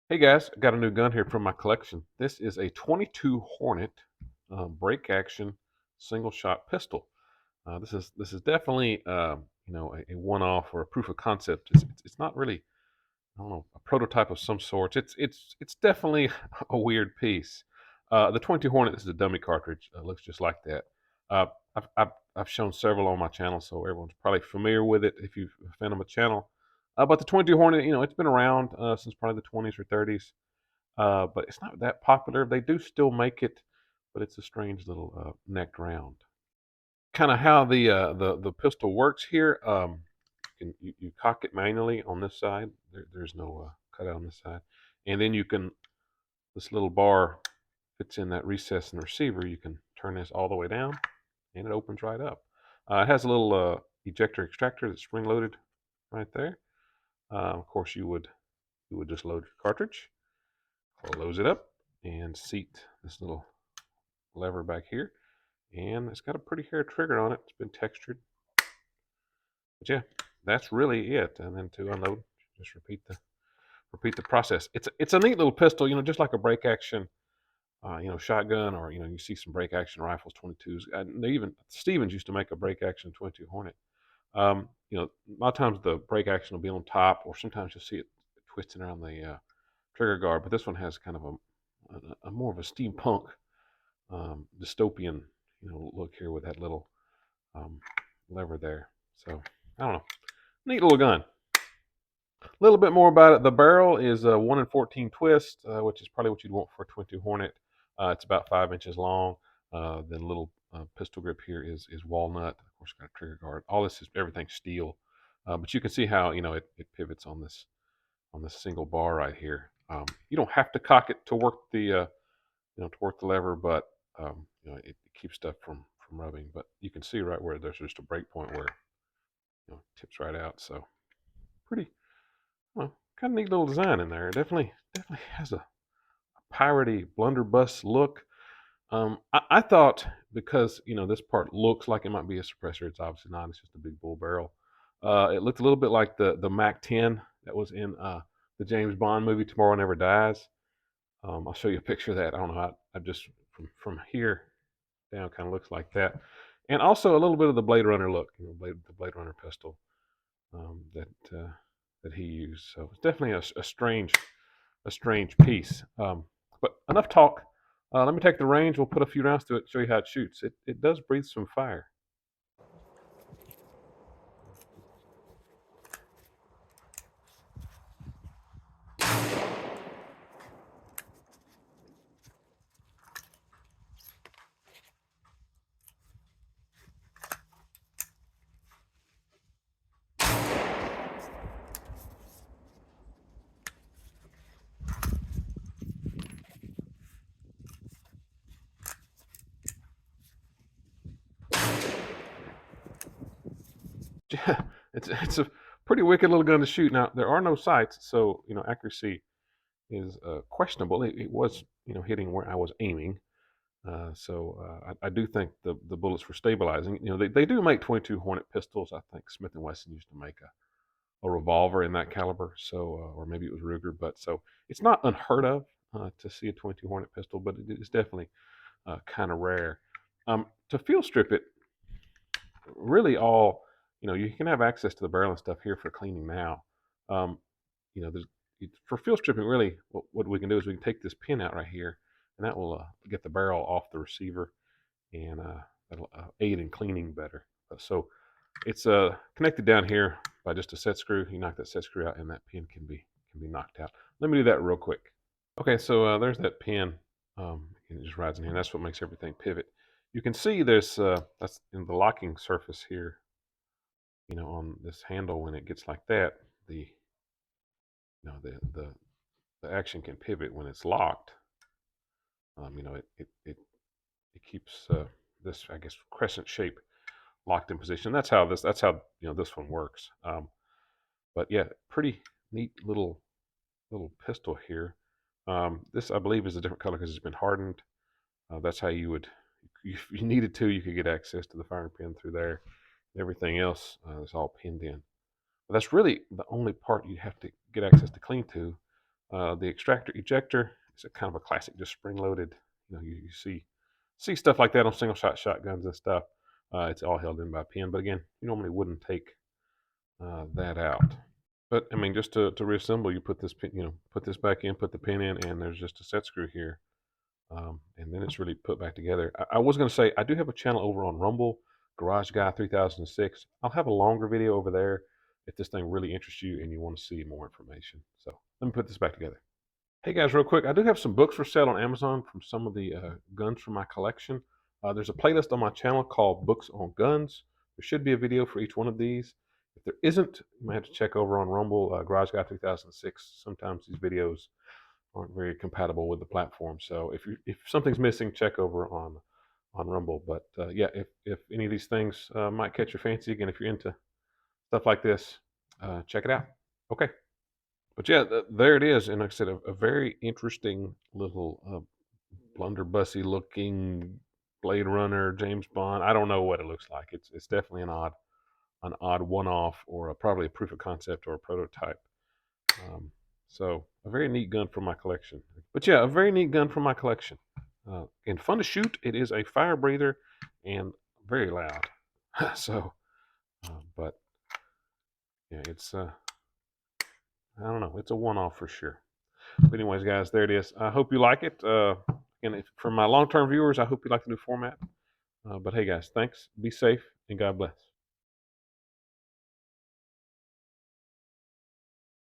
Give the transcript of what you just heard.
Hey guys, I got a new gun here from my collection. This is a 22 Hornet break action single shot pistol. This is definitely a one off or a proof of concept. It's not really, I don't know, a prototype of some sort. It's definitely a weird piece. The 22 Hornet is a dummy cartridge. Looks just like that. Uh, I've shown several on my channel, so everyone's probably familiar with it if you've a fan of my channel. But the 22 Hornet, it's been around since probably the 20s or 30s, but it's not that popular. They do still make it, but it's a strange little necked round. Kind of how the pistol works here. You cock it manually on this side. There's no cutout on this side, and then you can, this little bar fits in that recess in the receiver. You can turn this all the way down, and it opens right up. It has a little ejector extractor that's spring loaded right there. Of course, you would just load your cartridge, close it up, and seat this little lever back here. And it's got a pretty hair trigger on it. It's been textured. But yeah, that's really it. And then to unload, just repeat the process. It's a neat little pistol, just like a break action, shotgun, or you see some break action rifles, 22s. They even Stevens used to make a break action 22 Hornet. A lot of times the break action will be on top, or sometimes you'll see it twisting around the trigger guard. But this one has kind of a more of a steampunk, dystopian, look here with that little um, lever there. So I don't know, neat little gun. A little bit more about it. The barrel is a 1 in 14 twist, which is probably what you'd want for a 22 Hornet. It's about 5 inches long. The little pistol grip here is walnut. Of course, got a trigger guard. All this is everything steel, but you can see how it pivots on this single bar right here. You don't have to cock it to work to work the lever, but it keeps stuff from rubbing. But you can see right where there's just a break point where it tips right out. So pretty, well, kind of neat little design in there. Definitely has a piratey blunderbuss look. I thought, because this part looks like it might be a suppressor. It's obviously not. It's just a big bull barrel. It looked a little bit like the Mac 10 that was in the James Bond movie Tomorrow Never Dies. I'll show you a picture of that. I don't know. I just from here down kind of looks like that, and also a little bit of the Blade Runner look. The Blade Runner pistol that that he used. So it's definitely a strange piece. But enough talk. Let me take the range. We'll put a few rounds to it. Show you how it shoots. It does breathe some fire. It's a pretty wicked little gun to shoot. Now there are no sights, so accuracy is questionable. It was hitting where I was aiming. I do think the bullets were stabilizing. They do make 22 Hornet pistols. I think Smith and Wesson used to make a revolver in that caliber. So, or maybe it was Ruger. But so it's not unheard of to see a 22 Hornet pistol, but it is definitely kind of rare. To field strip it, really all you can have access to the barrel and stuff here for cleaning now. Um, there's for field stripping. Really, what we can do is we can take this pin out right here, and that will get the barrel off the receiver, and that'll aid in cleaning better. So it's connected down here by just a set screw. You knock that set screw out, and that pin can be knocked out. Let me do that real quick. Okay, so there's that pin. And it just rides in here. And that's what makes everything pivot. You can see there's that's in the locking surface here. On this handle, when it gets like that, the you know the action can pivot when it's locked. It keeps this, I guess, crescent shape locked in position. That's how this one works. But yeah, pretty neat little pistol here. This, I believe, is a different color because it's been hardened. That's how you would, if you needed to, you could get access to the firing pin through there. Everything else is all pinned in. But that's really the only part you have to get access to clean to. The extractor ejector is a kind of a classic, just spring loaded. You see stuff like that on single shot shotguns and stuff. It's all held in by a pin, but again, you normally wouldn't take that out. But I mean, just to reassemble, you put this pin, put this back in, put the pin in, and there's just a set screw here, and then it's really put back together. I was going to say I do have a channel over on Rumble, Garage Guy 3006. I'll have a longer video over there if this thing really interests you and you want to see more information. So let me put this back together. Hey guys, real quick, I do have some books for sale on Amazon from some of the guns from my collection. There's a playlist on my channel called Books on Guns. There should be a video for each one of these. If there isn't, you might have to check over on Rumble, Garage Guy 3006. Sometimes these videos aren't very compatible with the platform. So if something's missing, check over on Rumble. But yeah, if any of these things might catch your fancy, again, if you're into stuff like this, check it out. Okay. But yeah, there it is. And like I said, a very interesting little blunderbussy looking Blade Runner, James Bond. I don't know what it looks like. It's definitely an odd one off, or probably a proof of concept or a prototype. So a very neat gun from my collection. But yeah, a very neat gun from my collection. And fun to shoot. It is a fire breather and very loud. So, but yeah, it's I don't know. It's a one-off for sure. But anyways, guys, there it is. I hope you like it. And for my long-term viewers, I hope you like the new format. But hey, guys, thanks. Be safe and God bless.